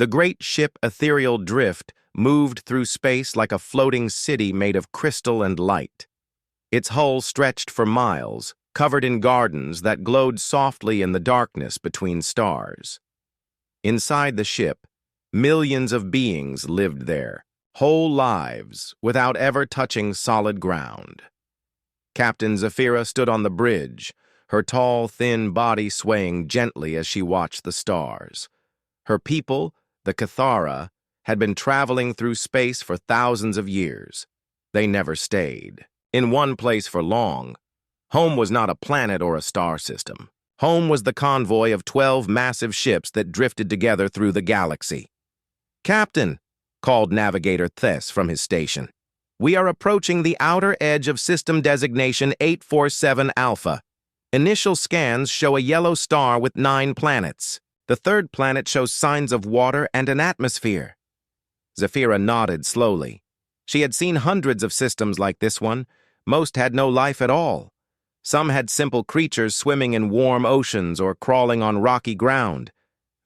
The great ship Ethereal Drift moved through space like a floating city made of crystal and light. Its hull stretched for miles, covered in gardens that glowed softly in the darkness between stars. Inside the ship, millions of beings lived there, whole lives without ever touching solid ground. Captain Zephyra stood on the bridge, her tall, thin body swaying gently as she watched the stars. Her people, the Cathara, had been traveling through space for thousands of years. They never stayed in one place for long. Home was not a planet or a star system. Home was the convoy of 12 massive ships that drifted together through the galaxy. "Captain," called Navigator Thess from his station, "we are approaching the outer edge of system designation 847 Alpha. Initial scans show a yellow star with 9 planets. The third planet shows signs of water and an atmosphere." Zephyra nodded slowly. She had seen hundreds of systems like this one. Most had no life at all. Some had simple creatures swimming in warm oceans or crawling on rocky ground.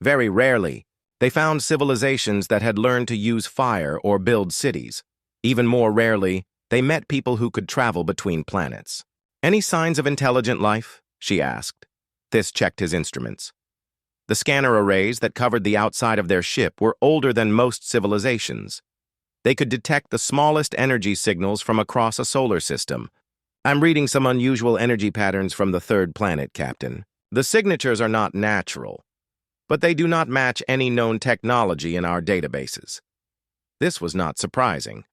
Very rarely, they found civilizations that had learned to use fire or build cities. Even more rarely, they met people who could travel between planets. "Any signs of intelligent life?" she asked. Thys checked his instruments. The scanner arrays that covered the outside of their ship were older than most civilizations. They could detect the smallest energy signals from across a solar system. "I'm reading some unusual energy patterns from the third planet, Captain. The signatures are not natural, but they do not match any known technology in our databases." This was not surprising.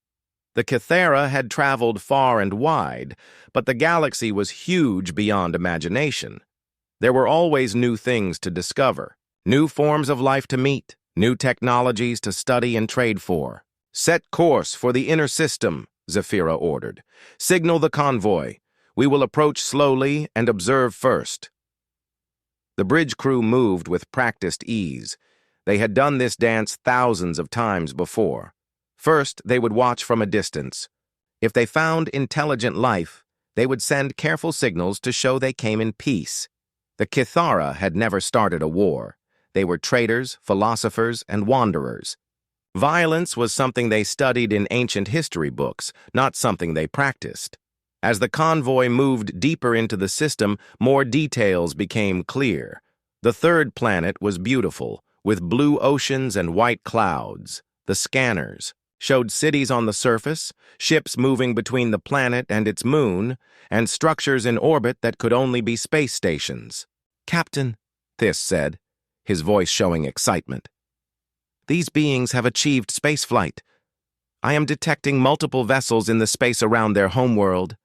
The Cathara had traveled far and wide, but the galaxy was huge beyond imagination. There were always new things to discover, new forms of life to meet, new technologies to study and trade for. "Set course for the inner system," Zephyra ordered. "Signal the convoy. We will approach slowly and observe first." The bridge crew moved with practiced ease. They had done this dance thousands of times before. First, they would watch from a distance. If they found intelligent life, they would send careful signals to show they came in peace. The Cathara had never started a war. They were traders, philosophers, and wanderers. Violence was something they studied in ancient history books, not something they practiced. As the convoy moved deeper into the system, more details became clear. The third planet was beautiful, with blue oceans and white clouds. The scanners showed cities on the surface, ships moving between the planet and its moon, and structures in orbit that could only be space stations. "Captain," Thys said, his voice showing excitement, "these beings have achieved spaceflight. I am detecting multiple vessels in the space around their homeworld.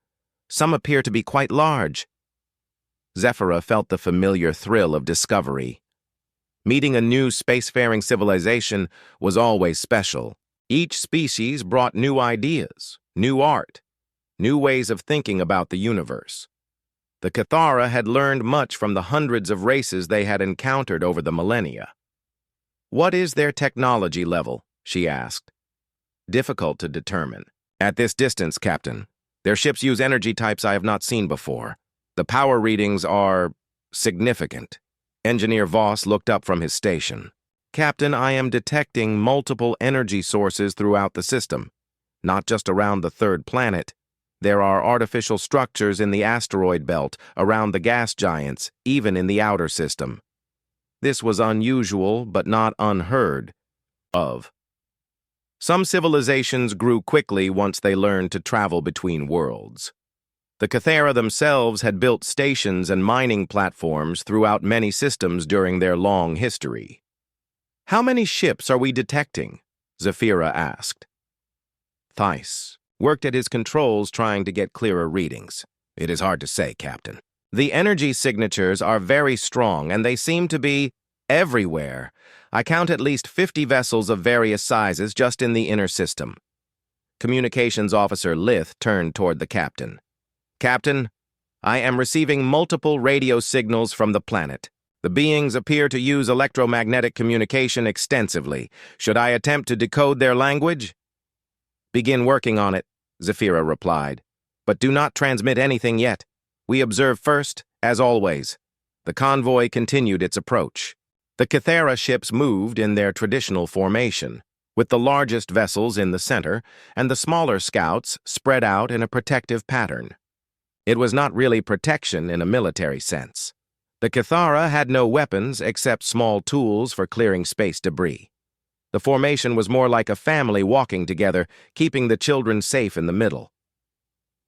Some appear to be quite large." Zephyra felt the familiar thrill of discovery. Meeting a new spacefaring civilization was always special. Each species brought new ideas, new art, new ways of thinking about the universe. The Cathara had learned much from the hundreds of races they had encountered over the millennia. "What is their technology level?" she asked. "Difficult to determine. At this distance, Captain, their ships use energy types I have not seen before. The power readings are significant." Engineer Voss looked up from his station. "Captain, I am detecting multiple energy sources throughout the system, not just around the third planet. There are artificial structures in the asteroid belt, around the gas giants, even in the outer system." This was unusual, but not unheard of. Some civilizations grew quickly once they learned to travel between worlds. The Cathara themselves had built stations and mining platforms throughout many systems during their long history. "How many ships are we detecting?" Zephyra asked. Thys worked at his controls trying to get clearer readings. "It is hard to say, Captain. The energy signatures are very strong, and they seem to be everywhere. I count at least 50 vessels of various sizes just in the inner system." Communications Officer Lith turned toward the captain. "Captain, I am receiving multiple radio signals from the planet. The beings appear to use electromagnetic communication extensively. Should I attempt to decode their language?" "Begin working on it," Zephyra replied. "But do not transmit anything yet. We observe first, as always." The convoy continued its approach. The Cathara ships moved in their traditional formation, with the largest vessels in the center and the smaller scouts spread out in a protective pattern. It was not really protection in a military sense. The Cathara had no weapons except small tools for clearing space debris. The formation was more like a family walking together, keeping the children safe in the middle.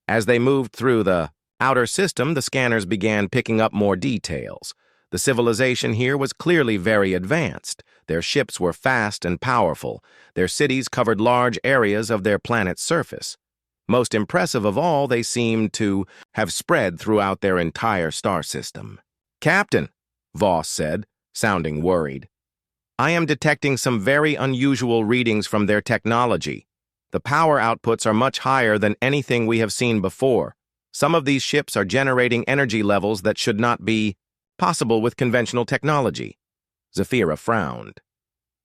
As they moved through the outer system, the scanners began picking up more details. The civilization here was clearly very advanced. Their ships were fast and powerful. Their cities covered large areas of their planet's surface. Most impressive of all, they seemed to have spread throughout their entire star system. "Captain," Voss said, sounding worried, "I am detecting some very unusual readings from their technology. The power outputs are much higher than anything we have seen before. Some of these ships are generating energy levels that should not be possible with conventional technology." Zafira frowned.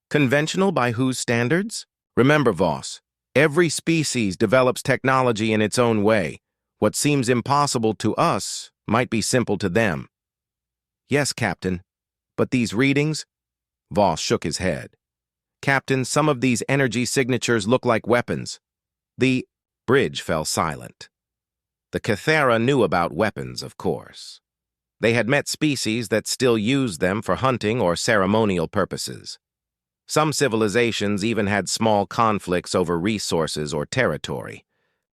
"Conventional by whose standards? Remember, Voss, every species develops technology in its own way. What seems impossible to us might be simple to them." "Yes, Captain, but these readings?" Voss shook his head. "Captain, some of these energy signatures look like weapons." The bridge fell silent. The Cathara knew about weapons, of course. They had met species that still used them for hunting or ceremonial purposes. Some civilizations even had small conflicts over resources or territory.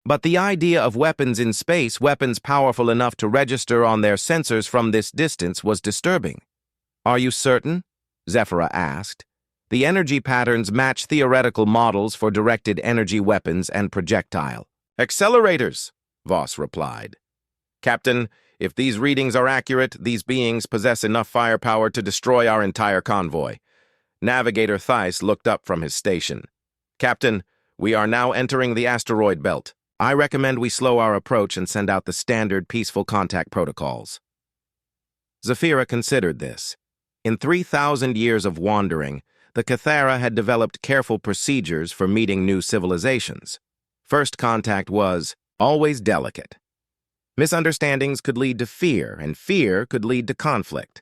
But the idea of weapons in space, weapons powerful enough to register on their sensors from this distance, was disturbing. "Are you certain?" Zafira asked. "The energy patterns match theoretical models for directed energy weapons and projectile." "Accelerators," Voss replied. "Captain, if these readings are accurate, these beings possess enough firepower to destroy our entire convoy." Navigator Theiss looked up from his station. "Captain, we are now entering the asteroid belt. I recommend we slow our approach and send out the standard peaceful contact protocols." Zafira considered this. In 3,000 years of wandering, the Cathara had developed careful procedures for meeting new civilizations. First contact was always delicate. Misunderstandings could lead to fear, and fear could lead to conflict.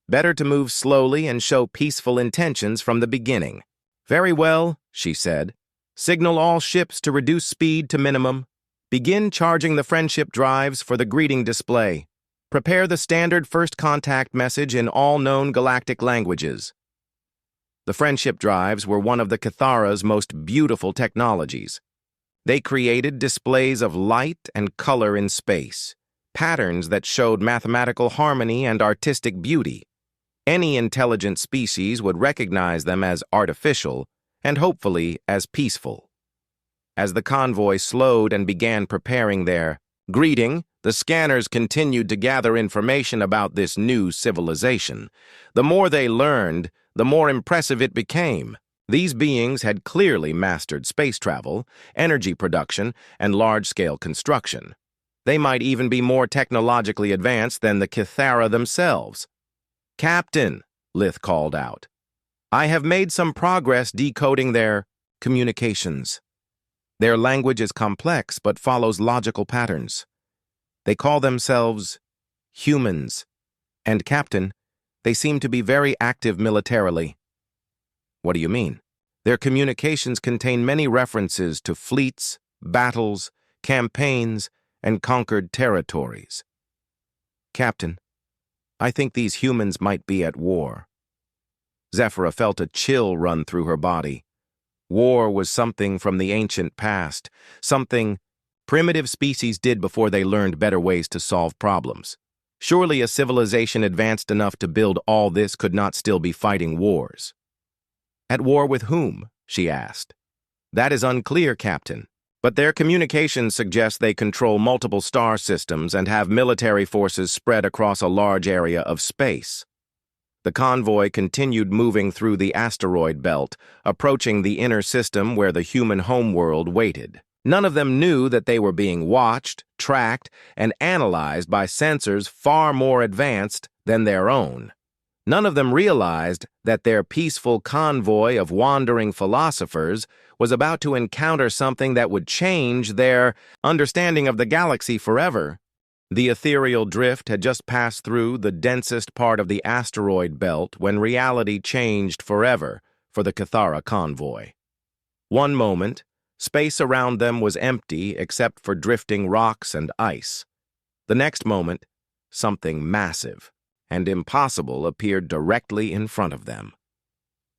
Better to move slowly and show peaceful intentions from the beginning. "Very well," she said. "Signal all ships to reduce speed to minimum. Begin charging the friendship drives for the greeting display. Prepare the standard first contact message in all known galactic languages." The friendship drives were one of the Cathara's most beautiful technologies. They created displays of light and color in space, patterns that showed mathematical harmony and artistic beauty. Any intelligent species would recognize them as artificial and hopefully as peaceful. As the convoy slowed and began preparing their greeting, the scanners continued to gather information about this new civilization. The more they learned, the more impressive it became. These beings had clearly mastered space travel, energy production, and large-scale construction. They might even be more technologically advanced than the Cathara themselves. "Captain," Lith called out, "I have made some progress decoding their communications. Their language is complex but follows logical patterns. They call themselves humans. And, Captain, they seem to be very active militarily." "What do you mean?" "Their communications contain many references to fleets, battles, campaigns, and conquered territories." "Captain, I think these humans might be at war." Zafira felt a chill run through her body. War was something from the ancient past, something primitive species did before they learned better ways to solve problems. Surely a civilization advanced enough to build all this could not still be fighting wars. "At war with whom?" she asked. "That is unclear, Captain. But their communications suggest they control multiple star systems and have military forces spread across a large area of space." The convoy continued moving through the asteroid belt, approaching the inner system where the human homeworld waited. None of them knew that they were being watched, tracked, and analyzed by sensors far more advanced than their own. None of them realized that their peaceful convoy of wandering philosophers was about to encounter something that would change their understanding of the galaxy forever. The ethereal drift had just passed through the densest part of the asteroid belt when reality changed forever for the Cathara convoy. One moment, space around them was empty except for drifting rocks and ice. The next moment, something massive and impossible appeared directly in front of them.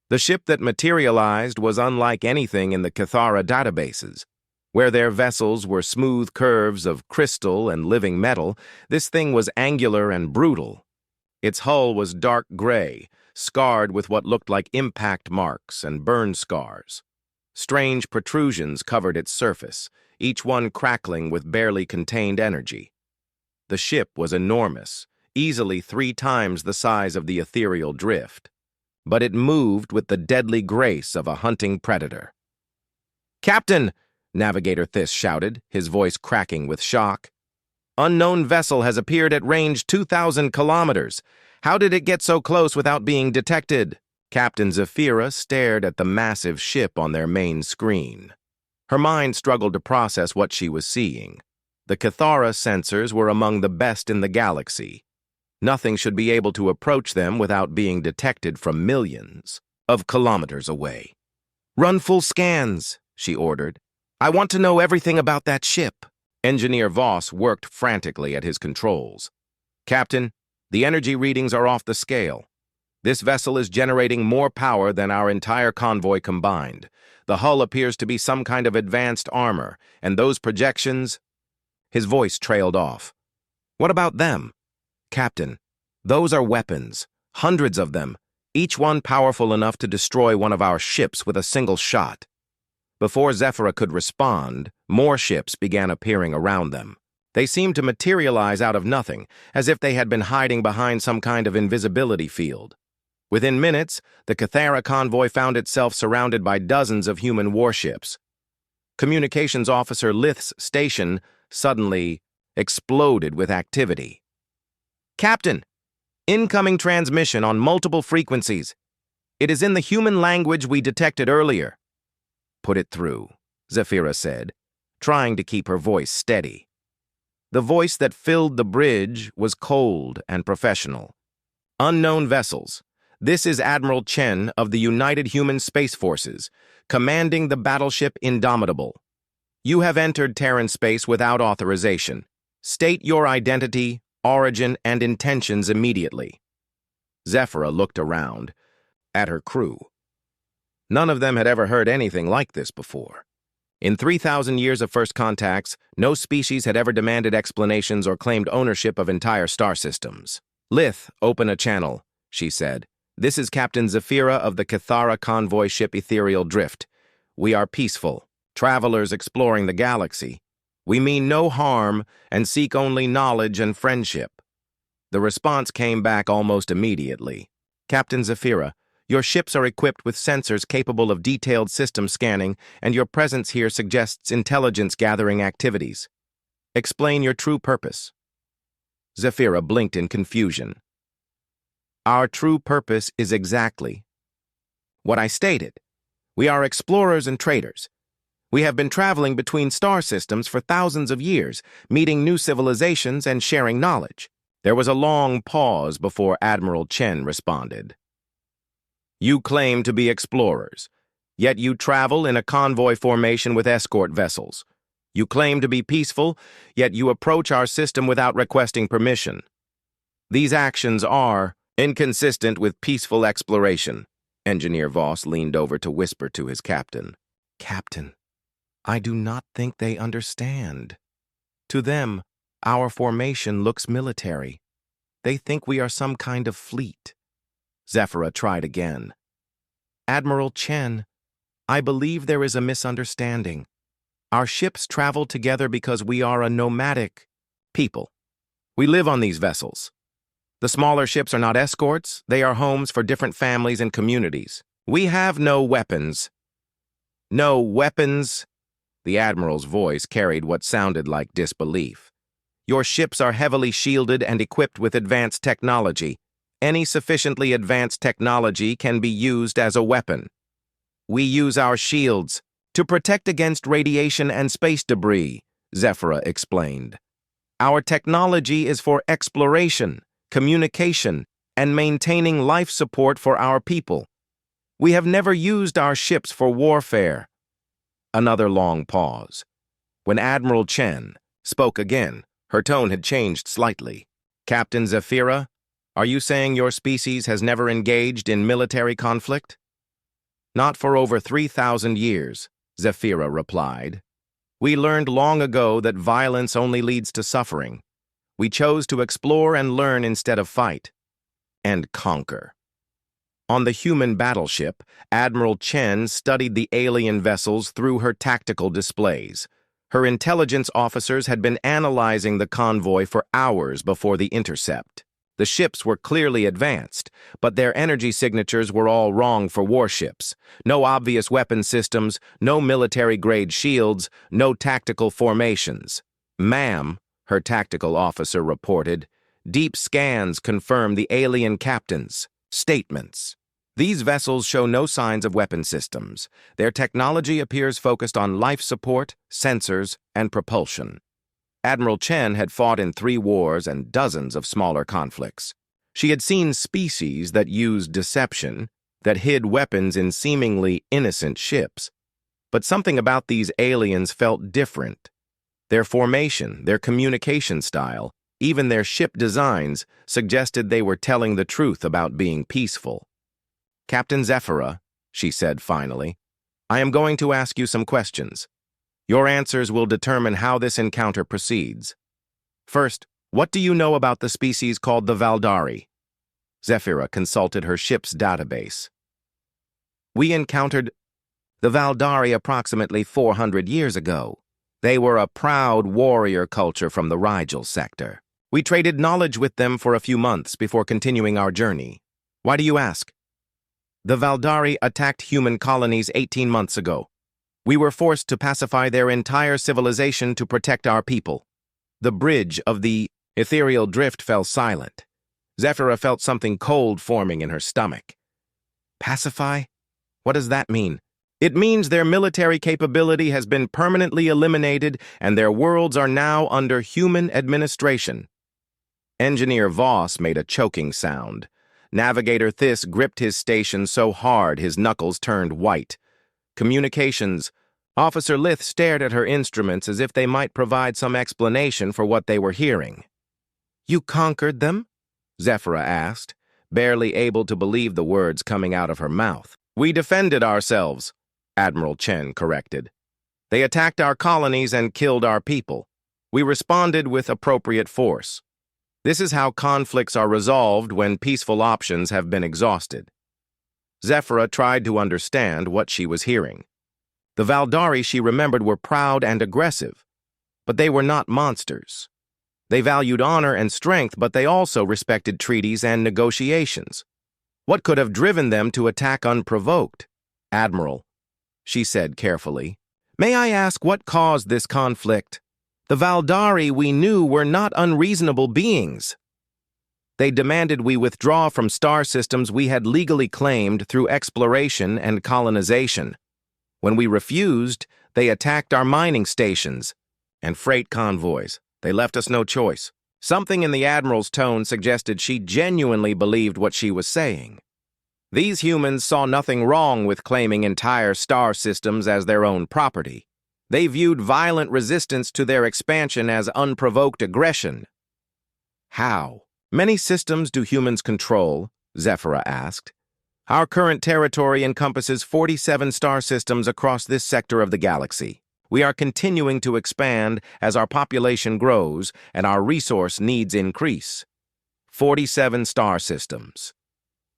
The ship that materialized was unlike anything in the Cathara databases. Where their vessels were smooth curves of crystal and living metal, this thing was angular and brutal. Its hull was dark gray, scarred with what looked like impact marks and burn scars. Strange protrusions covered its surface, each one crackling with barely contained energy. The ship was enormous, easily 3 times the size of the ethereal drift, but it moved with the deadly grace of a hunting predator. "Captain!" Navigator Thys shouted, his voice cracking with shock. "Unknown vessel has appeared at range 2,000 kilometers. How did it get so close without being detected?" Captain Zephyra stared at the massive ship on their main screen. Her mind struggled to process what she was seeing. The Cathara sensors were among the best in the galaxy. Nothing should be able to approach them without being detected from millions of kilometers away. "Run full scans," she ordered. "I want to know everything about that ship." Engineer Voss worked frantically at his controls. "Captain, the energy readings are off the scale. This vessel is generating more power than our entire convoy combined. The hull appears to be some kind of advanced armor, and those projections—" His voice trailed off. "What about them?" "Captain, those are weapons, hundreds of them, each one powerful enough to destroy one of our ships with a single shot." Before Zephyra could respond, more ships began appearing around them. They seemed to materialize out of nothing, as if they had been hiding behind some kind of invisibility field. Within minutes, the Cathara convoy found itself surrounded by dozens of human warships. Communications Officer Lith's station suddenly exploded with activity. "Captain, incoming transmission on multiple frequencies. It is in the human language we detected earlier." "Put it through," Zephyra said, trying to keep her voice steady. The voice that filled the bridge was cold and professional. "Unknown vessels. This is Admiral Chen of the United Human Space Forces, commanding the battleship Indomitable. You have entered Terran space without authorization. State your identity, origin, and intentions immediately." Zephyra looked around at her crew. None of them had ever heard anything like this before. In 3,000 years of first contacts, no species had ever demanded explanations or claimed ownership of entire star systems. "Lith, open a channel," she said. "This is Captain Zephyra of the Cathara convoy ship Ethereal Drift. We are peaceful, travelers exploring the galaxy. We mean no harm and seek only knowledge and friendship." The response came back almost immediately. "Captain Zephyra, your ships are equipped with sensors capable of detailed system scanning, and your presence here suggests intelligence-gathering activities. Explain your true purpose." Zephyra blinked in confusion. "Our true purpose is exactly what I stated. We are explorers and traders. We have been traveling between star systems for thousands of years, meeting new civilizations and sharing knowledge." There was a long pause before Admiral Chen responded. "You claim to be explorers, yet you travel in a convoy formation with escort vessels. You claim to be peaceful, yet you approach our system without requesting permission. These actions are inconsistent with peaceful exploration." Engineer Voss leaned over to whisper to his captain. "Captain, I do not think they understand. To them, our formation looks military. They think we are some kind of fleet." Zephyra tried again. "Admiral Chen, I believe there is a misunderstanding. Our ships travel together because we are a nomadic people. We live on these vessels. The smaller ships are not escorts, they are homes for different families and communities. We have no weapons." "No weapons?" The Admiral's voice carried what sounded like disbelief. "Your ships are heavily shielded and equipped with advanced technology. Any sufficiently advanced technology can be used as a weapon. We use our shields to protect against radiation and space debris," Zephyra explained. Our technology is for exploration, communication, and maintaining life support for our people. We have never used our ships for warfare." Another long pause. When Admiral Chen spoke again, her tone had changed slightly. "Captain Zephyra, are you saying your species has never engaged in military conflict?" "Not for over 3,000 years, Zephyra replied. "We learned long ago that violence only leads to suffering. We chose to explore and learn instead of fight and conquer." On the human battleship, Admiral Chen studied the alien vessels through her tactical displays. Her intelligence officers had been analyzing the convoy for hours before the intercept. The ships were clearly advanced, but their energy signatures were all wrong for warships. No obvious weapon systems, no military-grade shields, no tactical formations. "Ma'am," her tactical officer reported, "deep scans confirm the alien captain's statements. These vessels show no signs of weapon systems. Their technology appears focused on life support, sensors, and propulsion." Admiral Chen had fought in 3 wars and dozens of smaller conflicts. She had seen species that used deception, that hid weapons in seemingly innocent ships. But something about these aliens felt different. Their formation, their communication style, even their ship designs suggested they were telling the truth about being peaceful. "Captain Zephyra," she said finally, "I am going to ask you some questions. Your answers will determine how this encounter proceeds. First, what do you know about the species called the Valdari?" Zephyra consulted her ship's database. "We encountered the Valdari approximately 400 years ago. They were a proud warrior culture from the Rigel sector. We traded knowledge with them for a few months before continuing our journey. Why do you ask?" "The Valdari attacked human colonies 18 months ago. We were forced to pacify their entire civilization to protect our people." The bridge of the ethereal drift fell silent. Zephyra felt something cold forming in her stomach. "Pacify? What does that mean?" "It means their military capability has been permanently eliminated and their worlds are now under human administration." Engineer Voss made a choking sound. Navigator Thys gripped his station so hard his knuckles turned white. "Communications." Officer Lith stared at her instruments as if they might provide some explanation for what they were hearing. "You conquered them?" Zephyra asked, barely able to believe the words coming out of her mouth. "We defended ourselves," Admiral Chen corrected. "They attacked our colonies and killed our people. We responded with appropriate force. This is how conflicts are resolved when peaceful options have been exhausted." Zephyra tried to understand what she was hearing. The Valdari, she remembered, were proud and aggressive, but they were not monsters. They valued honor and strength, but they also respected treaties and negotiations. What could have driven them to attack unprovoked? "Admiral," she said carefully, "may I ask what caused this conflict? The Valdari we knew were not unreasonable beings. They demanded we withdraw from star systems we had legally claimed through exploration and colonization. When we refused, they attacked our mining stations and freight convoys. They left us no choice." Something in the Admiral's tone suggested she genuinely believed what she was saying. These humans saw nothing wrong with claiming entire star systems as their own property. They viewed violent resistance to their expansion as unprovoked aggression. "How many systems do humans control?" Zephyra asked. "Our current territory encompasses 47 star systems across this sector of the galaxy. We are continuing to expand as our population grows and our resource needs increase." 47 star systems.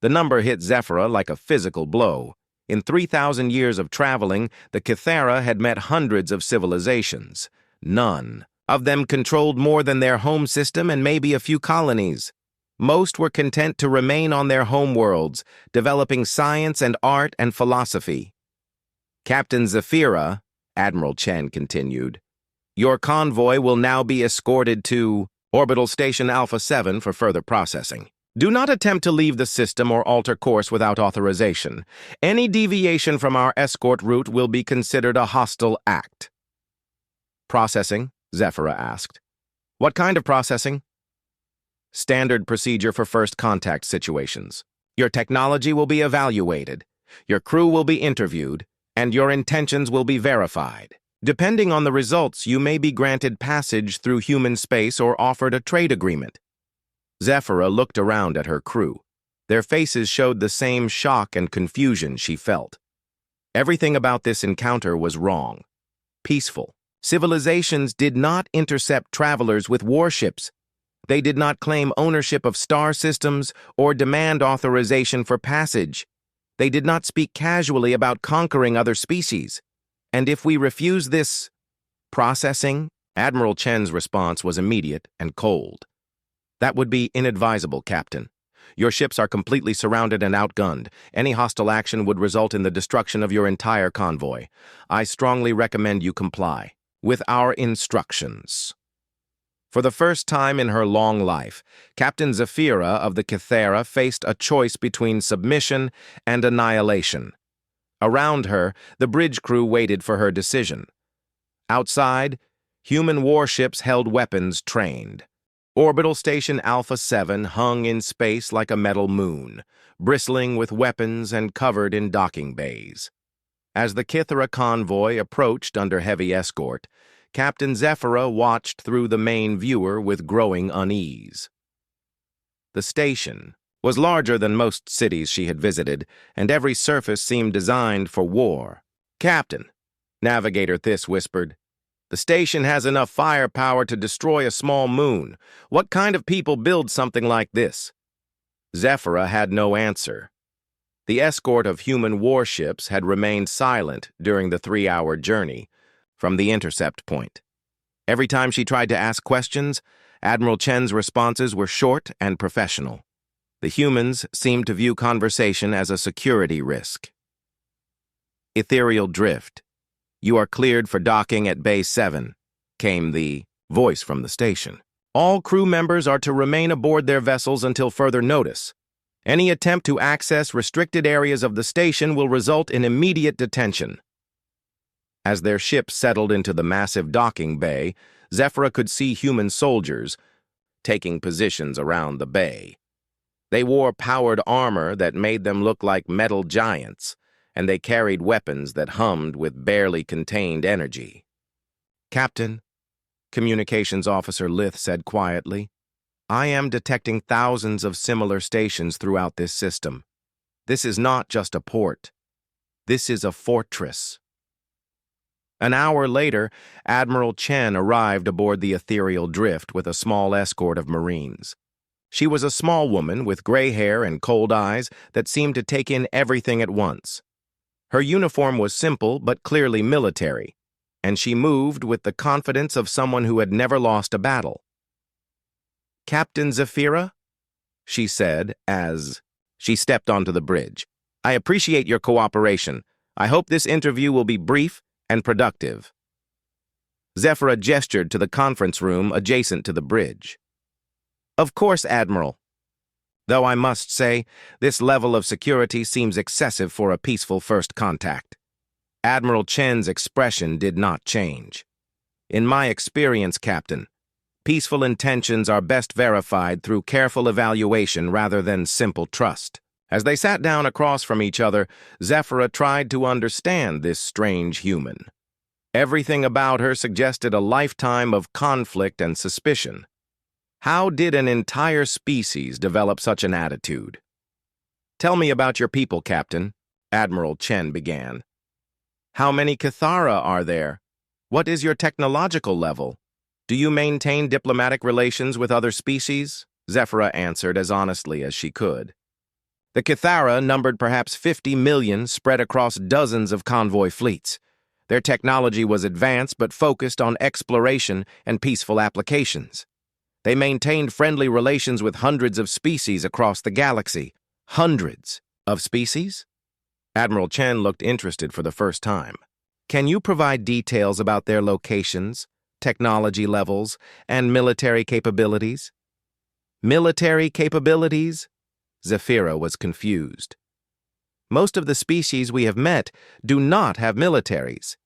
The number hit Zephyra like a physical blow. In 3,000 years of traveling, the Kythera had met hundreds of civilizations. None of them controlled more than their home system and maybe a few colonies. Most were content to remain on their homeworlds, developing science and art and philosophy. "Captain Zephyra," Admiral Chen continued, "your convoy will now be escorted to Orbital Station Alpha 7 for further processing. Do not attempt to leave the system or alter course without authorization. Any deviation from our escort route will be considered a hostile act." "Processing?" Zephyra asked. What kind of processing? Standard procedure for first contact situations. Your technology will be evaluated, your crew will be interviewed, and your intentions will be verified. Depending on the results, you may be granted passage through human space or offered a trade agreement. Zephyra looked around at her crew. Their faces showed the same shock and confusion she felt. Everything about this encounter was wrong. Peaceful. Civilizations did not intercept travelers with warships. They did not claim ownership of star systems or demand authorization for passage. They did not speak casually about conquering other species. And if we refuse this processing, Admiral Chen's response was immediate and cold. That would be inadvisable, Captain. Your ships are completely surrounded and outgunned. Any hostile action would result in the destruction of your entire convoy. I strongly recommend you comply with our instructions. For the first time in her long life, Captain Zephyra of the Kythera faced a choice between submission and annihilation. Around her, the bridge crew waited for her decision. Outside, human warships held weapons trained. Orbital Station Alpha 7 hung in space like a metal moon, bristling with weapons and covered in docking bays. As the Kythera convoy approached under heavy escort, Captain Zephyra watched through the main viewer with growing unease. The station was larger than most cities she had visited, and every surface seemed designed for war. Captain, Navigator Thys whispered, the station has enough firepower to destroy a small moon. What kind of people build something like this? Zephyra had no answer. The escort of human warships had remained silent during the 3-hour journey from the intercept point. Every time she tried to ask questions, Admiral Chen's responses were short and professional. The humans seemed to view conversation as a security risk. Ethereal drift. You are cleared for docking at Bay 7, came the voice from the station. All crew members are to remain aboard their vessels until further notice. Any attempt to access restricted areas of the station will result in immediate detention. As their ship settled into the massive docking bay, Zephyra could see human soldiers taking positions around the bay. They wore powered armor that made them look like metal giants, and they carried weapons that hummed with barely contained energy. Captain, Communications Officer Lith said quietly, I am detecting thousands of similar stations throughout this system. This is not just a port. This is a fortress. An hour later, Admiral Chen arrived aboard the ethereal drift with a small escort of Marines. She was a small woman with gray hair and cold eyes that seemed to take in everything at once. Her uniform was simple but clearly military, and she moved with the confidence of someone who had never lost a battle. Captain Zephyra, she said as she stepped onto the bridge. I appreciate your cooperation. I hope this interview will be brief and productive. Zephyra gestured to the conference room adjacent to the bridge. Of course, Admiral. Though I must say, this level of security seems excessive for a peaceful first contact. Admiral Chen's expression did not change. In my experience, Captain, peaceful intentions are best verified through careful evaluation rather than simple trust. As they sat down across from each other, Zephyra tried to understand this strange human. Everything about her suggested a lifetime of conflict and suspicion. How did an entire species develop such an attitude? Tell me about your people, Captain, Admiral Chen began. How many Kythera are there? What is your technological level? Do you maintain diplomatic relations with other species? Zephyra answered as honestly as she could. The Kythera numbered perhaps 50 million spread across dozens of convoy fleets. Their technology was advanced but focused on exploration and peaceful applications. They maintained friendly relations with hundreds of species across the galaxy. Hundreds of species? Admiral Chen looked interested for the first time. Can you provide details about their locations, technology levels, and military capabilities? Military capabilities? Zephyra was confused. Most of the species we have met do not have militaries.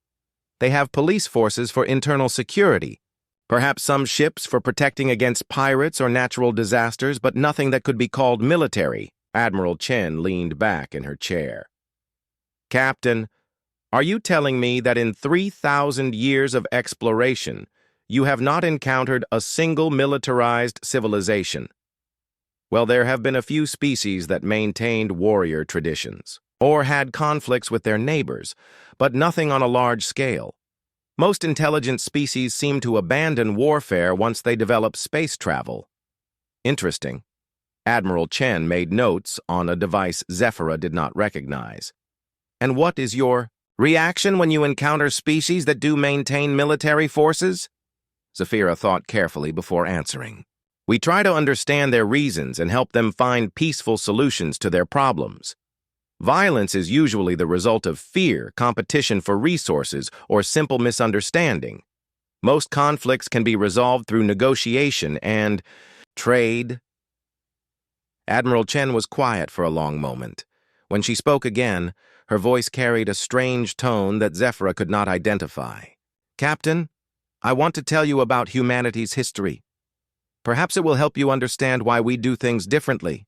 They have police forces for internal security, Perhaps some ships for protecting against pirates or natural disasters, but nothing that could be called military. Admiral Chen leaned back in her chair. Captain, are you telling me that in 3,000 years of exploration, you have not encountered a single militarized civilization? Well, there have been a few species that maintained warrior traditions, or had conflicts with their neighbors, but nothing on a large scale. Most intelligent species seem to abandon warfare once they develop space travel. Interesting. Admiral Chen made notes on a device Zephyra did not recognize. And what is your reaction when you encounter species that do maintain military forces? Zephyra thought carefully before answering. We try to understand their reasons and help them find peaceful solutions to their problems. Violence is usually the result of fear, competition for resources, or simple misunderstanding. Most conflicts can be resolved through negotiation and trade. Admiral Chen was quiet for a long moment. When she spoke again, her voice carried a strange tone that Zephyra could not identify. Captain, I want to tell you about humanity's history. Perhaps it will help you understand why we do things differently.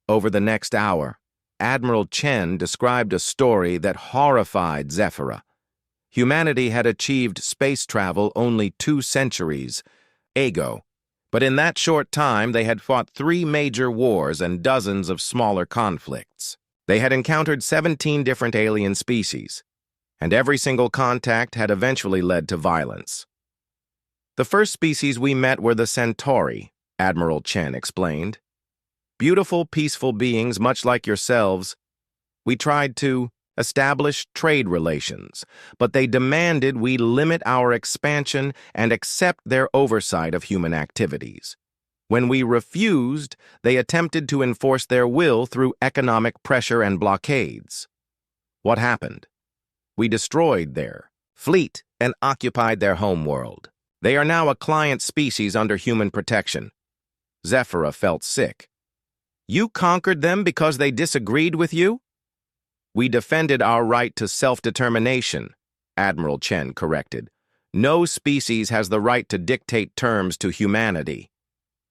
Over the next hour, Admiral Chen described a story that horrified Zephyra. Humanity had achieved space travel only 2 centuries ago, but in that short time they had fought 3 major wars and dozens of smaller conflicts. They had encountered 17 different alien species, and every single contact had eventually led to violence. The first species we met were the Centauri, Admiral Chen explained. Beautiful, peaceful beings much like yourselves. We tried to establish trade relations, but they demanded we limit our expansion and accept their oversight of human activities. When we refused, they attempted to enforce their will through economic pressure and blockades. What happened? We destroyed their fleet and occupied their homeworld. They are now a client species under human protection. Zephyra felt sick. You conquered them because they disagreed with you? We defended our right to self-determination, Admiral Chen corrected. No species has the right to dictate terms to humanity.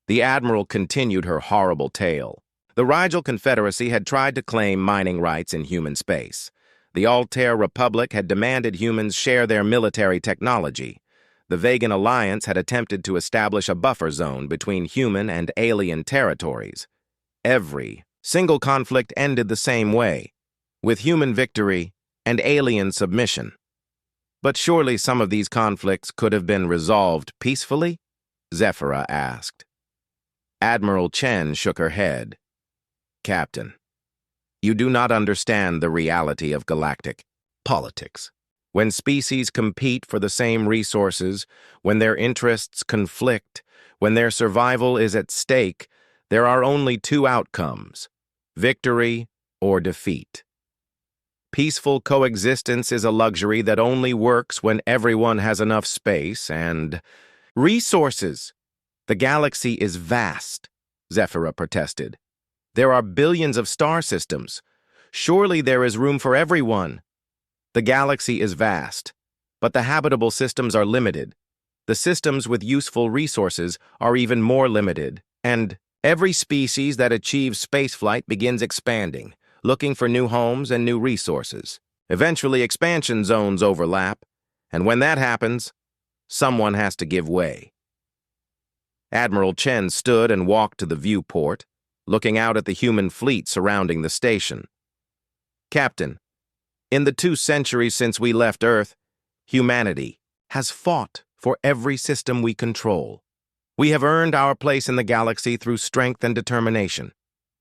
The Admiral continued her horrible tale. The Rigel Confederacy had tried to claim mining rights in human space. The Altair Republic had demanded humans share their military technology. The Vegan Alliance had attempted to establish a buffer zone between human and alien territories. Every single conflict ended the same way, with human victory and alien submission. But surely some of these conflicts could have been resolved peacefully? Zephyra asked. Admiral Chen shook her head. Captain, you do not understand the reality of galactic politics. When species compete for the same resources, when their interests conflict, when their survival is at stake, there are only 2 outcomes: victory or defeat. Peaceful coexistence is a luxury that only works when everyone has enough space and resources. The galaxy is vast, Zephyra protested. There are billions of star systems. Surely there is room for everyone. The galaxy is vast, but the habitable systems are limited. The systems with useful resources are even more limited, and every species that achieves spaceflight begins expanding, looking for new homes and new resources. Eventually, expansion zones overlap, and when that happens, someone has to give way. Admiral Chen stood and walked to the viewport, looking out at the human fleet surrounding the station. Captain, in the 2 centuries since we left Earth, humanity has fought for every system we control. We have earned our place in the galaxy through strength and determination.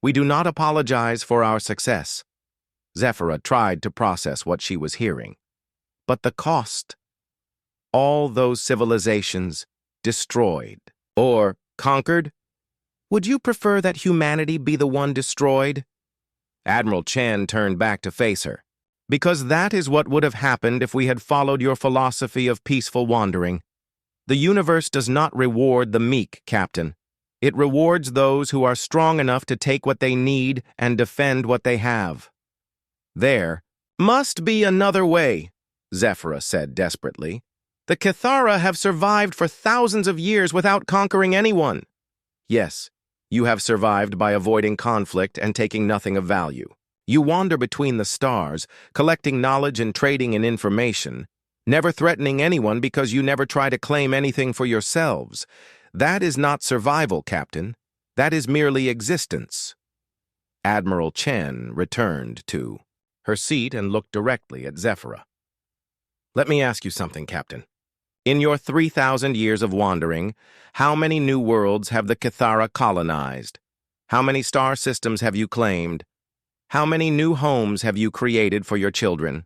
We do not apologize for our success. Zephyra tried to process what she was hearing. But the cost. All those civilizations destroyed or conquered. Would you prefer that humanity be the one destroyed? Admiral Chen turned back to face her. Because that is what would have happened if we had followed your philosophy of peaceful wandering. The universe does not reward the meek, Captain. It rewards those who are strong enough to take what they need and defend what they have. There must be another way, Zephyra said desperately. The Cathara have survived for thousands of years without conquering anyone. Yes, you have survived by avoiding conflict and taking nothing of value. You wander between the stars, collecting knowledge and trading in information, never threatening anyone because you never try to claim anything for yourselves. That is not survival, Captain. That is merely existence. Admiral Chen returned to her seat and looked directly at Zephyra. Let me ask you something, Captain. In your 3,000 years of wandering, how many new worlds have the Cathara colonized? How many star systems have you claimed? How many new homes have you created for your children?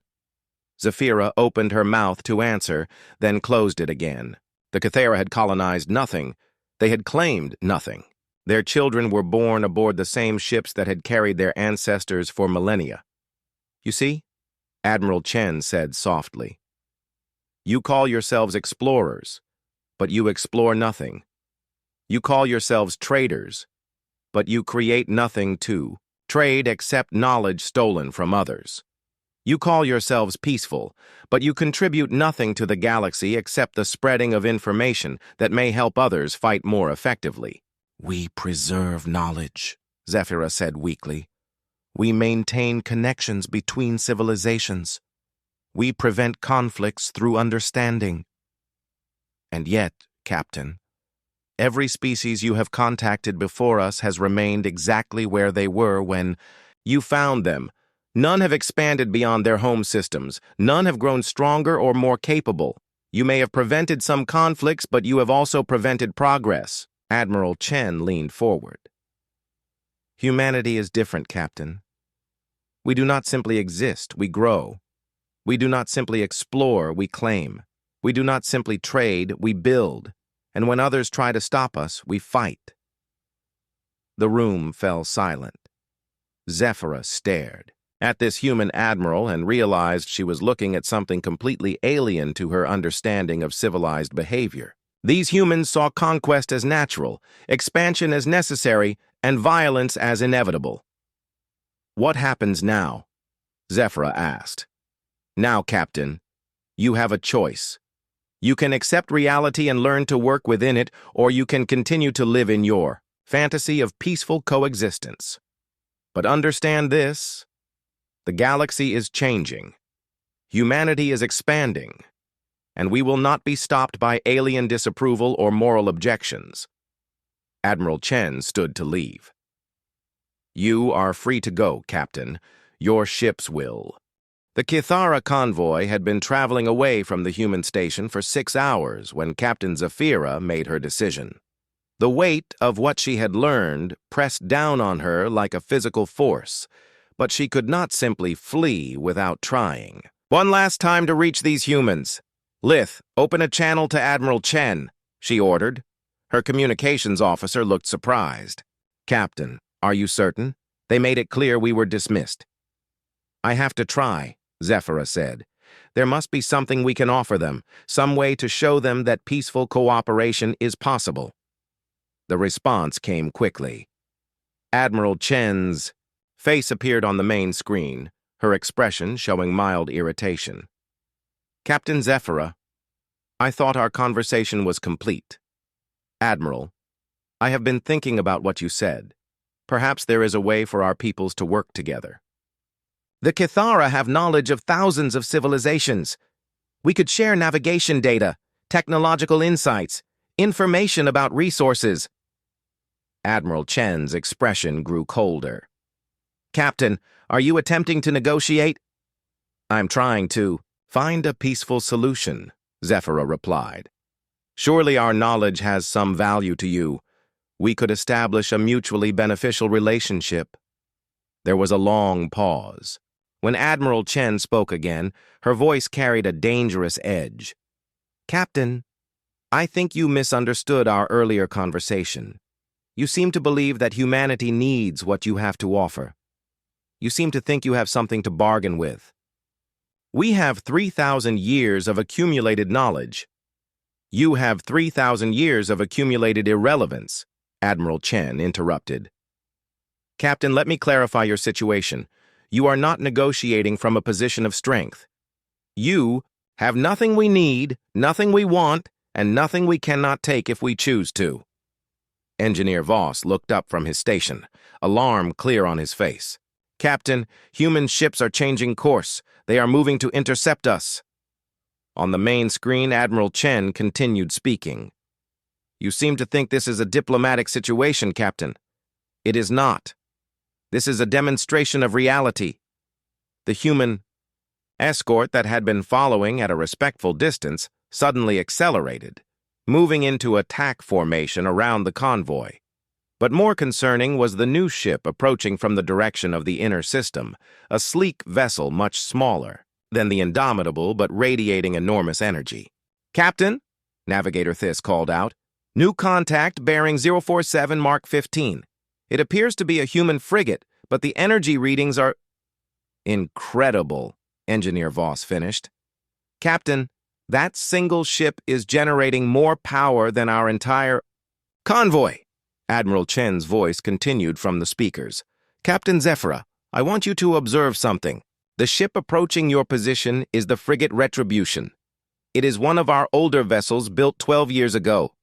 Zephyra opened her mouth to answer, then closed it again. The Cathara had colonized nothing. They had claimed nothing. Their children were born aboard the same ships that had carried their ancestors for millennia. You see, Admiral Chen said softly, you call yourselves explorers, but you explore nothing. You call yourselves traders, but you create nothing to trade except knowledge stolen from others. You call yourselves peaceful, but you contribute nothing to the galaxy except the spreading of information that may help others fight more effectively. We preserve knowledge, Zephyra said weakly. We maintain connections between civilizations. We prevent conflicts through understanding. And yet, Captain, every species you have contacted before us has remained exactly where they were when you found them. None have expanded beyond their home systems. None have grown stronger or more capable. You may have prevented some conflicts, but you have also prevented progress. Admiral Chen leaned forward. Humanity is different, Captain. We do not simply exist, we grow. We do not simply explore, we claim. We do not simply trade, we build. And when others try to stop us, we fight. The room fell silent. Zephyra stared at this human admiral and realized she was looking at something completely alien to her understanding of civilized behavior. These humans saw conquest as natural, expansion as necessary, and violence as inevitable. What happens now? Zephyra asked. Now, Captain, you have a choice. You can accept reality and learn to work within it, or you can continue to live in your fantasy of peaceful coexistence. But understand this, the galaxy is changing. Humanity is expanding, and we will not be stopped by alien disapproval or moral objections. Admiral Chen stood to leave. You are free to go, Captain. Your ships will. The Cathara convoy had been traveling away from the human station for 6 hours when Captain Zephyra made her decision. The weight of what she had learned pressed down on her like a physical force, but she could not simply flee without trying. One last time to reach these humans. Lith, open a channel to Admiral Chen, she ordered. Her communications officer looked surprised. Captain, are you certain? They made it clear we were dismissed. I have to try, Zephyra said. There must be something we can offer them, some way to show them that peaceful cooperation is possible. The response came quickly. Admiral Chen's face appeared on the main screen, her expression showing mild irritation. Captain Zephyra, I thought our conversation was complete. Admiral, I have been thinking about what you said. Perhaps there is a way for our peoples to work together. The Cathara have knowledge of thousands of civilizations. We could share navigation data, technological insights, information about resources. Admiral Chen's expression grew colder. Captain, are you attempting to negotiate? I'm trying to find a peaceful solution, Zephyra replied. Surely our knowledge has some value to you. We could establish a mutually beneficial relationship. There was a long pause. When Admiral Chen spoke again, her voice carried a dangerous edge. Captain, I think you misunderstood our earlier conversation. You seem to believe that humanity needs what you have to offer. You seem to think you have something to bargain with. We have 3,000 years of accumulated knowledge. You have 3,000 years of accumulated irrelevance, Admiral Chen interrupted. Captain, let me clarify your situation. You are not negotiating from a position of strength. You Have nothing we need, nothing we want, and nothing we cannot take if we choose to. Engineer Voss looked up from his station, alarm clear on his face. Captain, human ships are changing course. They are moving to intercept us. On the main screen, Admiral Chen continued speaking. You seem to think this is a diplomatic situation, Captain. It is not. This is a demonstration of reality. The human escort that had been following at a respectful distance suddenly accelerated, moving into attack formation around the convoy. But more concerning was the new ship approaching from the direction of the inner system, a sleek vessel much smaller than the Indomitable but radiating enormous energy. Captain, Navigator Thys called out, new contact bearing 047 Mark 15. It appears to be a human frigate, but the energy readings are incredible, Engineer Voss finished. Captain, that single ship is generating more power than our entire convoy. Admiral Chen's voice continued from the speakers. Captain Zephyra, I want you to observe something. The ship approaching your position is the frigate Retribution. It is one of our older vessels built 12 years ago.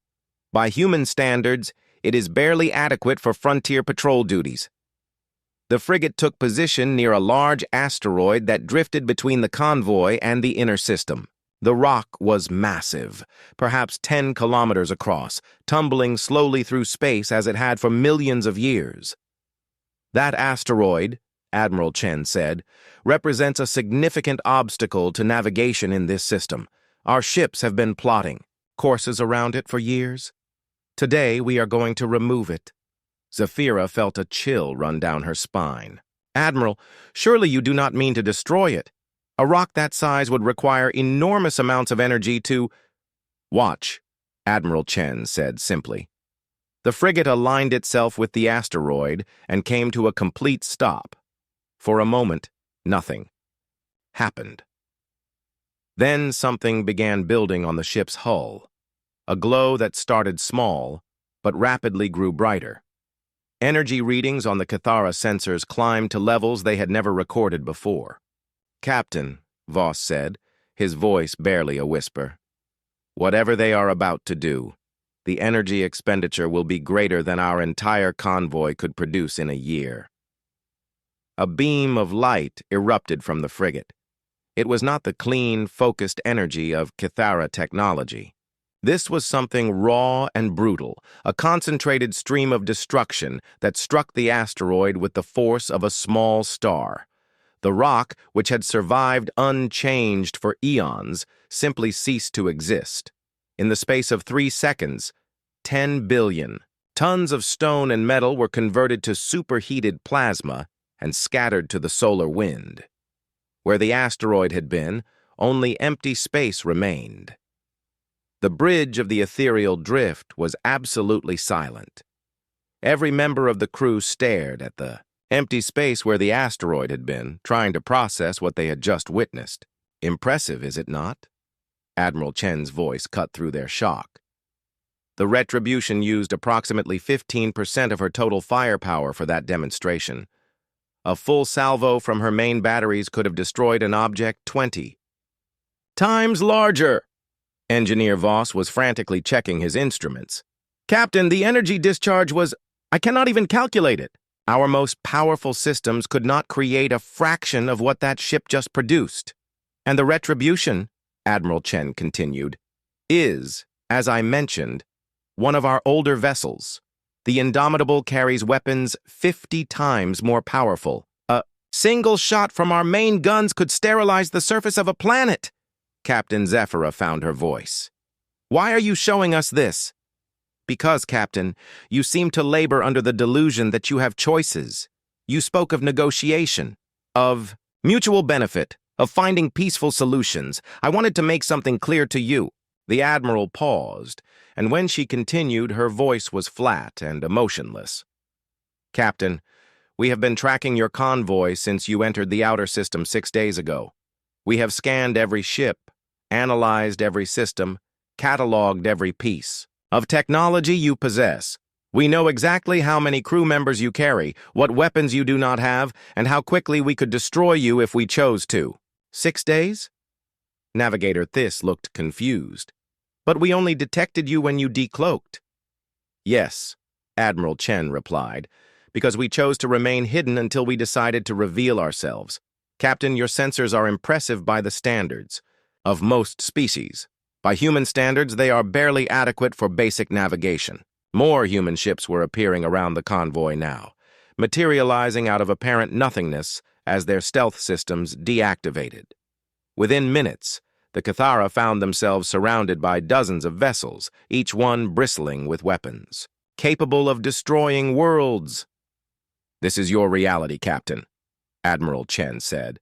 By human standards, it is barely adequate for frontier patrol duties. The frigate took position near a large asteroid that drifted between the convoy and the inner system. The rock was massive, perhaps 10 kilometers across, tumbling slowly through space as it had for millions of years. That asteroid, Admiral Chen said, represents a significant obstacle to navigation in this system. Our ships have been plotting courses around it for years. Today we are going to remove it. Zephyra felt a chill run down her spine. Admiral, surely you do not mean to destroy it. A rock that size would require enormous amounts of energy to... Watch, Admiral Chen said simply. The frigate aligned itself with the asteroid and came to a complete stop. For a moment, nothing happened. Then something began building on the ship's hull, a glow that started small but rapidly grew brighter. Energy readings on the Cathara sensors climbed to levels they had never recorded before. Captain, Voss said, his voice barely a whisper. Whatever they are about to do, the energy expenditure will be greater than our entire convoy could produce in a year. A beam of light erupted from the frigate. It was not the clean, focused energy of Cathara technology. This was something raw and brutal, a concentrated stream of destruction that struck the asteroid with the force of a small star. The rock, which had survived unchanged for eons, simply ceased to exist. In the space of 3 seconds, 10 billion tons of stone and metal were converted to superheated plasma and scattered to the solar wind. Where the asteroid had been, only empty space remained. The bridge of the ethereal drift was absolutely silent. Every member of the crew stared at the empty space where the asteroid had been, trying to process what they had just witnessed. Impressive, is it not? Admiral Chen's voice cut through their shock. The Retribution used approximately 15% of her total firepower for that demonstration. A full salvo from her main batteries could have destroyed an object 20 times larger. Engineer Voss was frantically checking his instruments. Captain, the energy discharge was... I cannot even calculate it. Our most powerful systems could not create a fraction of what that ship just produced. And the Retribution, Admiral Chen continued, is, as I mentioned, one of our older vessels. The Indomitable carries weapons 50 times more powerful. A single shot from our main guns could sterilize the surface of a planet. Captain Zephyra found her voice. Why are you showing us this? Because, Captain, you seem to labor under the delusion that you have choices. You spoke of negotiation, of mutual benefit, of finding peaceful solutions. I wanted to make something clear to you. The Admiral paused, and when she continued, her voice was flat and emotionless. Captain, we have been tracking your convoy since you entered the outer system 6 days ago. We have scanned every ship, analyzed every system, cataloged every piece of technology you possess. We know exactly how many crew members you carry, what weapons you do not have, and how quickly we could destroy you if we chose to. 6 days? Navigator Thys looked confused. But we only detected you when you decloaked. Yes, Admiral Chen replied, because we chose to remain hidden until we decided to reveal ourselves. Captain, your sensors are impressive by the standards of most species. By human standards, they are barely adequate for basic navigation. More human ships were appearing around the convoy now, materializing out of apparent nothingness as their stealth systems deactivated. Within minutes, the Cathara found themselves surrounded by dozens of vessels, each one bristling with weapons, capable of destroying worlds. This is your reality, Captain, Admiral Chen said.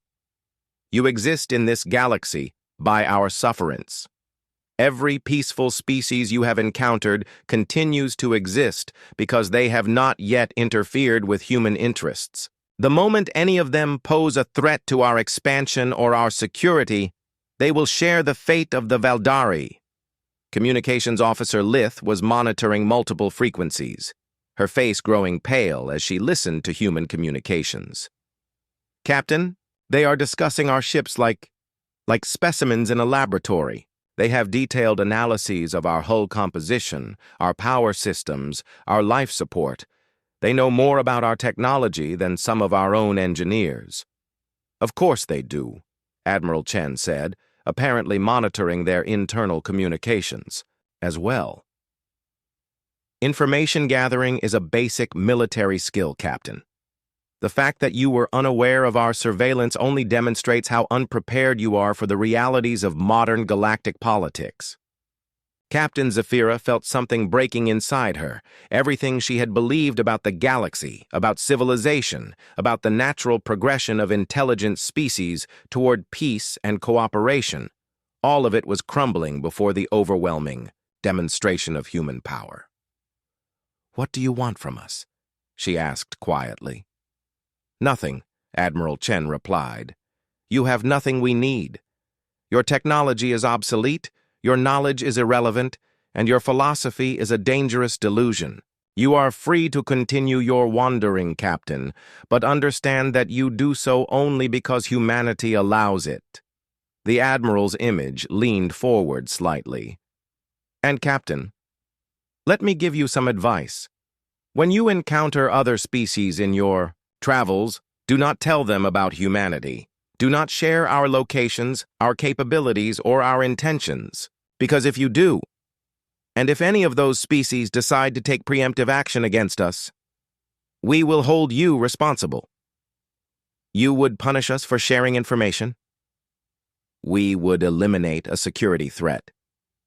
You exist in this galaxy by our sufferance. Every peaceful species you have encountered continues to exist because they have not yet interfered with human interests. The moment any of them pose a threat to our expansion or our security, they will share the fate of the Valdari. Communications Officer Lith was monitoring multiple frequencies, her face growing pale as she listened to human communications. Captain, they are discussing our ships like specimens in a laboratory. They have detailed analyses of our hull composition, our power systems, our life support. They know more about our technology than some of our own engineers. Of course they do, Admiral Chen said, apparently monitoring their internal communications as well. Information gathering is a basic military skill, Captain. The fact that you were unaware of our surveillance only demonstrates how unprepared you are for the realities of modern galactic politics. Captain Zafira felt something breaking inside her, everything she had believed about the galaxy, about civilization, about the natural progression of intelligent species toward peace and cooperation. All of it was crumbling before the overwhelming demonstration of human power. "What do you want from us?" she asked quietly. "Nothing," Admiral Chen replied. "You have nothing we need. Your technology is obsolete, your knowledge is irrelevant, and your philosophy is a dangerous delusion. You are free to continue your wandering, Captain, but understand that you do so only because humanity allows it." The Admiral's image leaned forward slightly. "And Captain, let me give you some advice. When you encounter other species in your travels, do not tell them about humanity. Do not share our locations, our capabilities, or our intentions. Because if you do, and if any of those species decide to take preemptive action against us, we will hold you responsible. You would punish us for sharing information? We would eliminate a security threat,"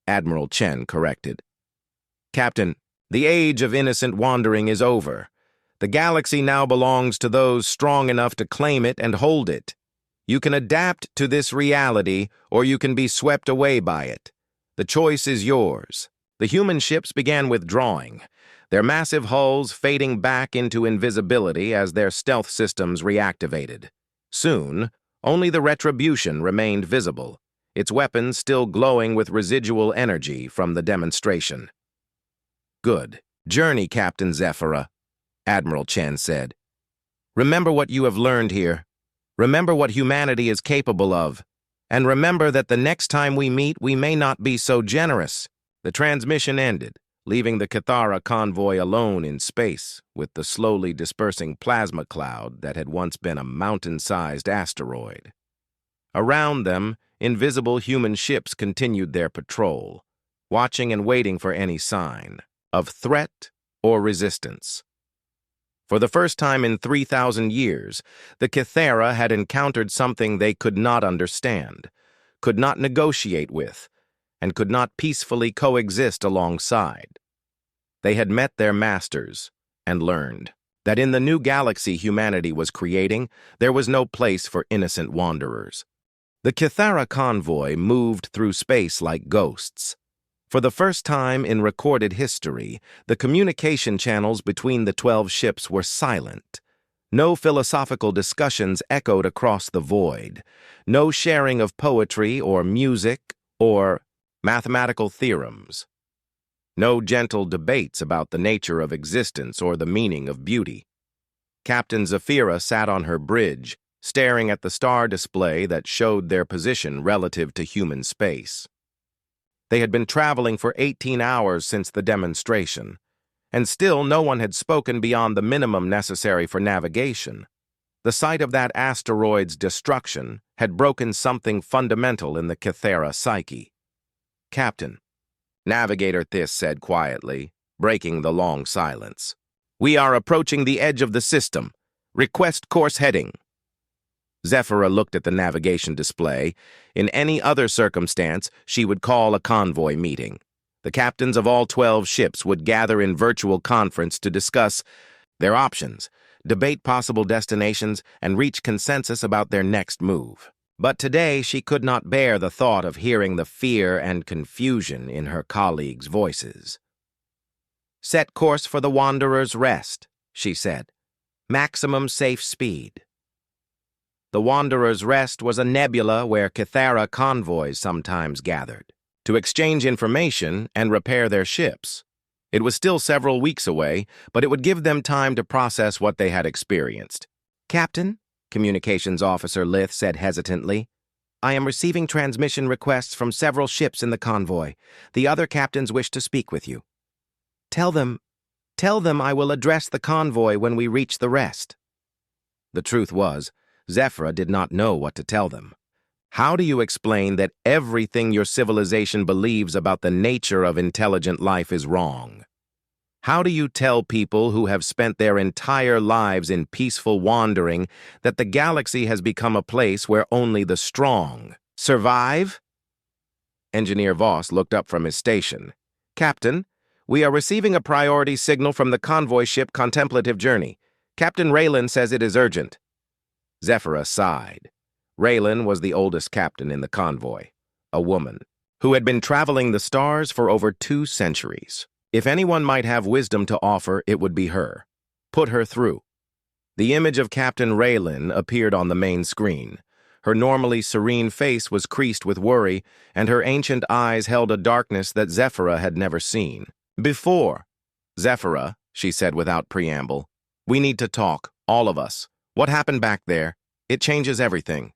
Admiral Chen corrected. "Captain, the age of innocent wandering is over. The galaxy now belongs to those strong enough to claim it and hold it. You can adapt to this reality, or you can be swept away by it. The choice is yours." The human ships began withdrawing, their massive hulls fading back into invisibility as their stealth systems reactivated. Soon, only the Retribution remained visible, its weapons still glowing with residual energy from the demonstration. "Good journey, Captain Zafira," Admiral Chen said. "Remember what you have learned here. Remember what humanity is capable of. And remember that the next time we meet, we may not be so generous." The transmission ended, leaving the Cathara convoy alone in space with the slowly dispersing plasma cloud that had once been a mountain-sized asteroid. Around them, invisible human ships continued their patrol, watching and waiting for any sign of threat or resistance. For the first time in 3,000 years, the Cathara had encountered something they could not understand, could not negotiate with, and could not peacefully coexist alongside. They had met their masters and learned that in the new galaxy humanity was creating, there was no place for innocent wanderers. The Cathara convoy moved through space like ghosts. For the first time in recorded history, the communication channels between the 12 ships were silent. No philosophical discussions echoed across the void. No sharing of poetry or music or mathematical theorems. No gentle debates about the nature of existence or the meaning of beauty. Captain Zafira sat on her bridge, staring at the star display that showed their position relative to human space. They had been traveling for 18 hours since the demonstration, and still no one had spoken beyond the minimum necessary for navigation. The sight of that asteroid's destruction had broken something fundamental in the Kythera psyche. "Captain," Navigator Thys said quietly, breaking the long silence, "we are approaching the edge of the system. Request course heading." Zephyra looked at the navigation display. In any other circumstance, she would call a convoy meeting. The captains of all 12 ships would gather in virtual conference to discuss their options, debate possible destinations, and reach consensus about their next move. But today she could not bear the thought of hearing the fear and confusion in her colleagues' voices. "Set course for the Wanderer's Rest," she said. "Maximum safe speed." The Wanderer's Rest was a nebula where Kythera convoys sometimes gathered to exchange information and repair their ships. It was still several weeks away, but it would give them time to process what they had experienced. "Captain," Communications Officer Lith said hesitantly, "I am receiving transmission requests from several ships in the convoy. The other captains wish to speak with you. Tell them I will address the convoy when we reach the rest." The truth was, Zephyra did not know what to tell them. How do you explain that everything your civilization believes about the nature of intelligent life is wrong? How do you tell people who have spent their entire lives in peaceful wandering that the galaxy has become a place where only the strong survive? Engineer Voss looked up from his station. "Captain, we are receiving a priority signal from the convoy ship Contemplative Journey. Captain Raylan says it is urgent." Zephyra sighed. Raylan was the oldest captain in the convoy, a woman, who had been traveling the stars for over 2 centuries. If anyone might have wisdom to offer, it would be her. Put her through. The image of Captain Raylan appeared on the main screen. Her normally serene face was creased with worry, and her ancient eyes held a darkness that Zephyra had never seen before. "Zephyra," she said without preamble, "we need to talk, all of us. What happened back there? It changes everything."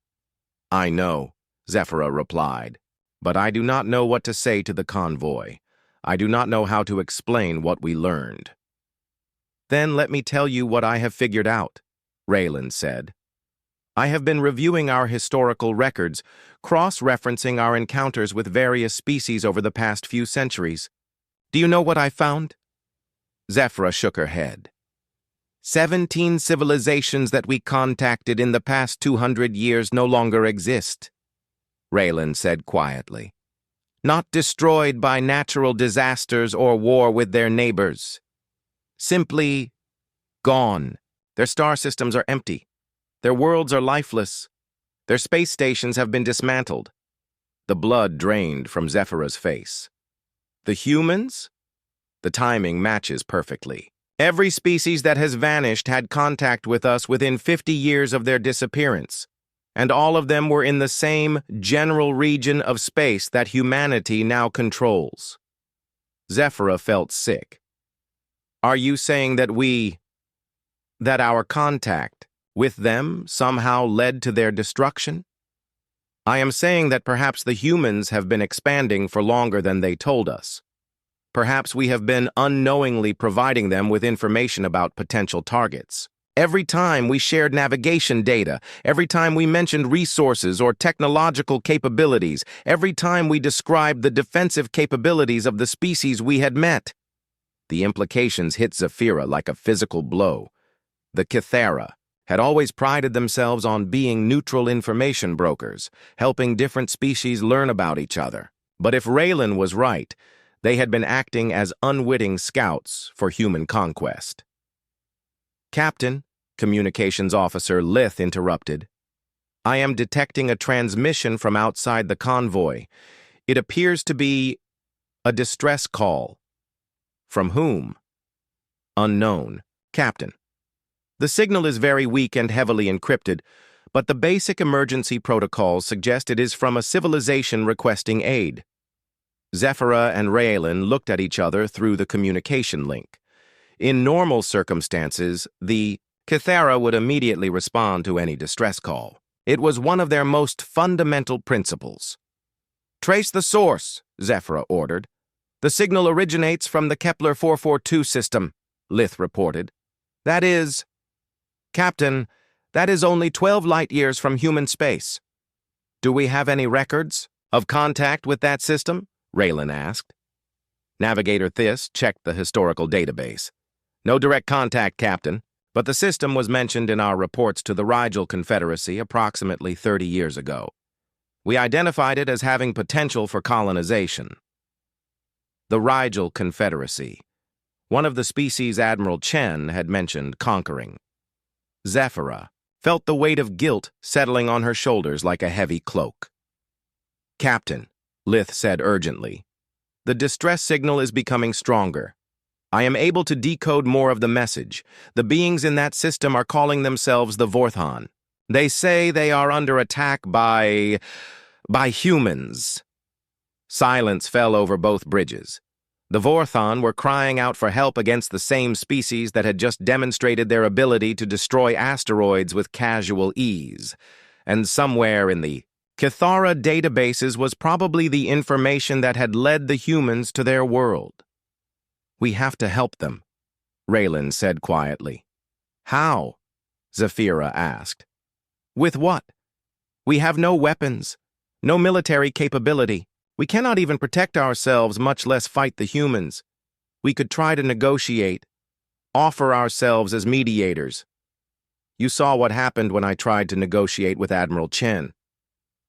"I know," Zephyra replied, "but I do not know what to say to the convoy. I do not know how to explain what we learned." "Then let me tell you what I have figured out," Raylan said. "I have been reviewing our historical records, cross-referencing our encounters with various species over the past few centuries. Do you know what I found?" Zephyra shook her head. 17 civilizations that we contacted in the past 200 years no longer exist," Raylan said quietly. "Not destroyed by natural disasters or war with their neighbors. Simply gone. Their star systems are empty. Their worlds are lifeless. Their space stations have been dismantled." The blood drained from Zephyra's face. "The humans?" The timing matches perfectly. "Every species that has vanished had contact with us within 50 years of their disappearance, and all of them were in the same general region of space that humanity now controls." Zephyra felt sick. "Are you saying that our contact with them somehow led to their destruction?" "I am saying that perhaps the humans have been expanding for longer than they told us. Perhaps we have been unknowingly providing them with information about potential targets. Every time we shared navigation data, every time we mentioned resources or technological capabilities, every time we described the defensive capabilities of the species we had met." The implications hit Zephyra like a physical blow. The Kythera had always prided themselves on being neutral information brokers, helping different species learn about each other. But if Raylan was right, they had been acting as unwitting scouts for human conquest. "Captain," Communications Officer Lith interrupted, "I am detecting a transmission from outside the convoy. It appears to be a distress call." "From whom?" "Unknown, Captain. The signal is very weak and heavily encrypted, but the basic emergency protocols suggest it is from a civilization requesting aid." Zephyra and Raylan looked at each other through the communication link. In normal circumstances, the Kythera would immediately respond to any distress call. It was one of their most fundamental principles. "Trace the source," Zephyra ordered. "The signal originates from the Kepler 442 system," Lith reported. "That is—" "Captain, that is only 12 light-years from human space." "Do we have any records of contact with that system?" Raylan asked. Navigator Thys checked the historical database. "No direct contact, Captain, but the system was mentioned in our reports to the Rigel Confederacy approximately 30 years ago. We identified it as having potential for colonization." The Rigel Confederacy. One of the species Admiral Chen had mentioned conquering. Zephyra felt the weight of guilt settling on her shoulders like a heavy cloak. "Captain," Lith said urgently, "the distress signal is becoming stronger. I am able to decode more of the message. The beings in that system are calling themselves the Vorthon. They say they are under attack by humans." Silence fell over both bridges. The Vorthon were crying out for help against the same species that had just demonstrated their ability to destroy asteroids with casual ease. And somewhere in the Kythera databases was probably the information that had led the humans to their world. "We have to help them," Raylan said quietly. "How?" Zephyra asked. "With what? We have no weapons, no military capability. We cannot even protect ourselves, much less fight the humans. We could try to negotiate, offer ourselves as mediators. You saw what happened when I tried to negotiate with Admiral Chen.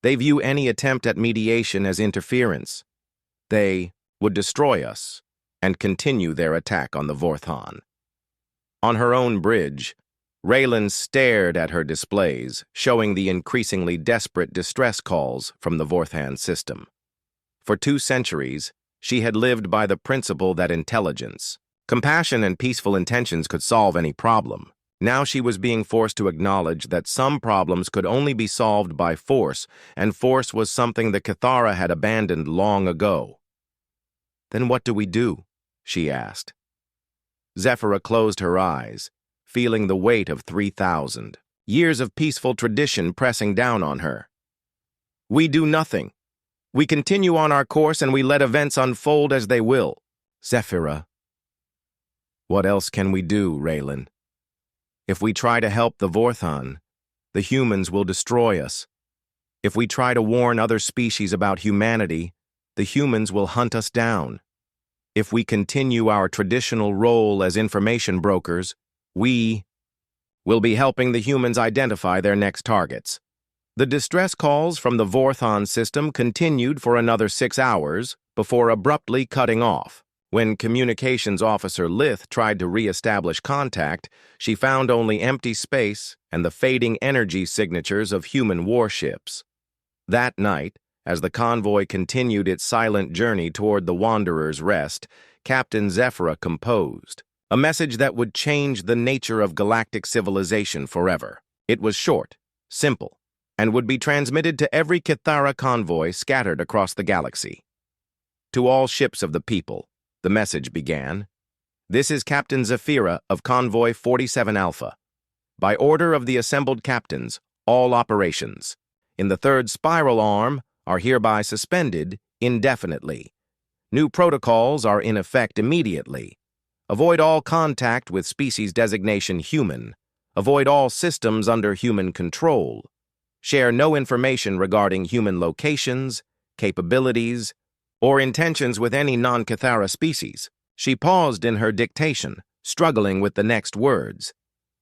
They view any attempt at mediation as interference. They would destroy us and continue their attack on the Vorthon." On her own bridge, Raylan stared at her displays, showing the increasingly desperate distress calls from the Vorthon system. For 2 centuries, she had lived by the principle that intelligence, compassion, and peaceful intentions could solve any problem. Now she was being forced to acknowledge that some problems could only be solved by force, and force was something the Kythera had abandoned long ago. "Then what do we do?" she asked. Zephyra closed her eyes, feeling the weight of 3,000 years of peaceful tradition pressing down on her. "We do nothing. We continue on our course and we let events unfold as they will." "Zephyra." "What else can we do, Raylan? If we try to help the Vorthon, the humans will destroy us. If we try to warn other species about humanity, the humans will hunt us down. If we continue our traditional role as information brokers, we will be helping the humans identify their next targets." The distress calls from the Vorthon system continued for another 6 hours before abruptly cutting off. When Communications Officer Lith tried to re-establish contact, she found only empty space and the fading energy signatures of human warships. That night, as the convoy continued its silent journey toward the Wanderer's Rest, Captain Zephyra composed a message that would change the nature of galactic civilization forever. It was short, simple, and would be transmitted to every Kythera convoy scattered across the galaxy. "To all ships of the people," the message began, "this is Captain Zephyra of Convoy 47 Alpha. By order of the assembled captains, all operations in the 3rd Spiral Arm are hereby suspended indefinitely. New protocols are in effect immediately. Avoid all contact with species designation human. Avoid all systems under human control. Share no information regarding human locations, capabilities, or intentions with any non-Kythera species." She paused in her dictation, struggling with the next words.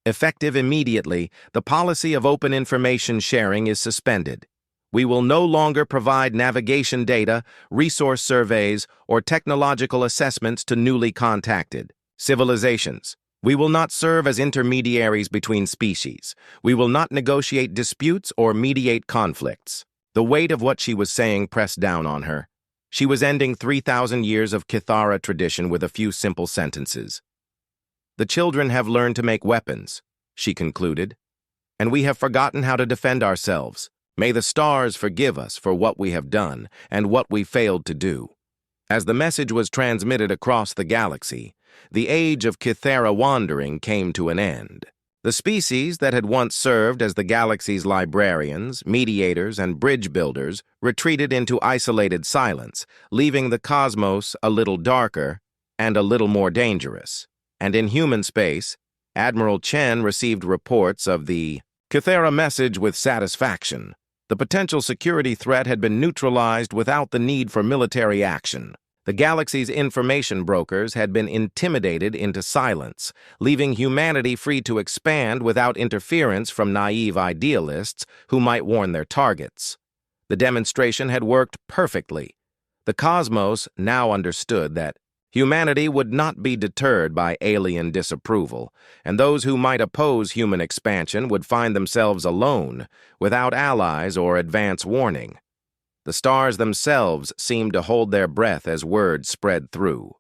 "Effective immediately, the policy of open information sharing is suspended. We will no longer provide navigation data, resource surveys, or technological assessments to newly contacted civilizations. We will not serve as intermediaries between species. We will not negotiate disputes or mediate conflicts." The weight of what she was saying pressed down on her. She was ending 3,000 years of Kythera tradition with a few simple sentences. "The children have learned to make weapons," she concluded, "and we have forgotten how to defend ourselves. May the stars forgive us for what we have done and what we failed to do." As the message was transmitted across the galaxy, the age of Kythera wandering came to an end. The species that had once served as the galaxy's librarians, mediators, and bridge builders retreated into isolated silence, leaving the cosmos a little darker and a little more dangerous. And in human space, Admiral Chen received reports of the Kythera message with satisfaction. The potential security threat had been neutralized without the need for military action. The galaxy's information brokers had been intimidated into silence, leaving humanity free to expand without interference from naive idealists who might warn their targets. The demonstration had worked perfectly. The cosmos now understood that humanity would not be deterred by alien disapproval, and those who might oppose human expansion would find themselves alone, without allies or advance warning. The stars themselves seemed to hold their breath as word spread through.